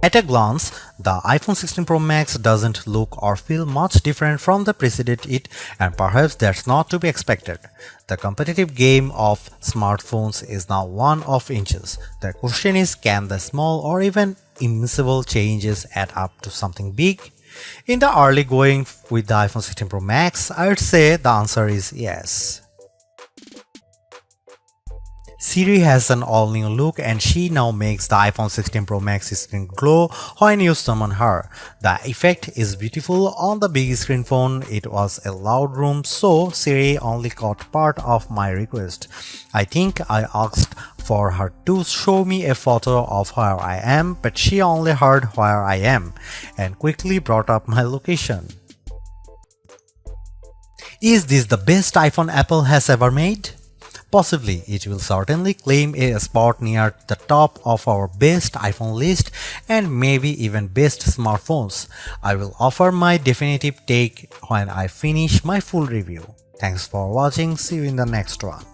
At a glance, the iPhone 16 Pro Max doesn't look or feel much different from the preceded it, and perhaps that's not to be expected. The competitive game of smartphones is now one of inches. The question is, can the small or even invisible changes add up to something big? In the early going with the iPhone 16 Pro Max, I would say the answer is yes. Siri has an all-new look and she now makes the iPhone 16 Pro Max screen glow when you summon her. The effect is beautiful on the big screen phone. It was a loud room, so Siri only caught part of my request. I think I asked for her to show me a photo of where I am, but she only heard where I am and quickly brought up my location. Is this the best iPhone Apple has ever made? Possibly, it will certainly claim a spot near the top of our best iPhone list and maybe even best smartphones. I will offer my definitive take when I finish my full review. Thanks for watching, see you in the next one.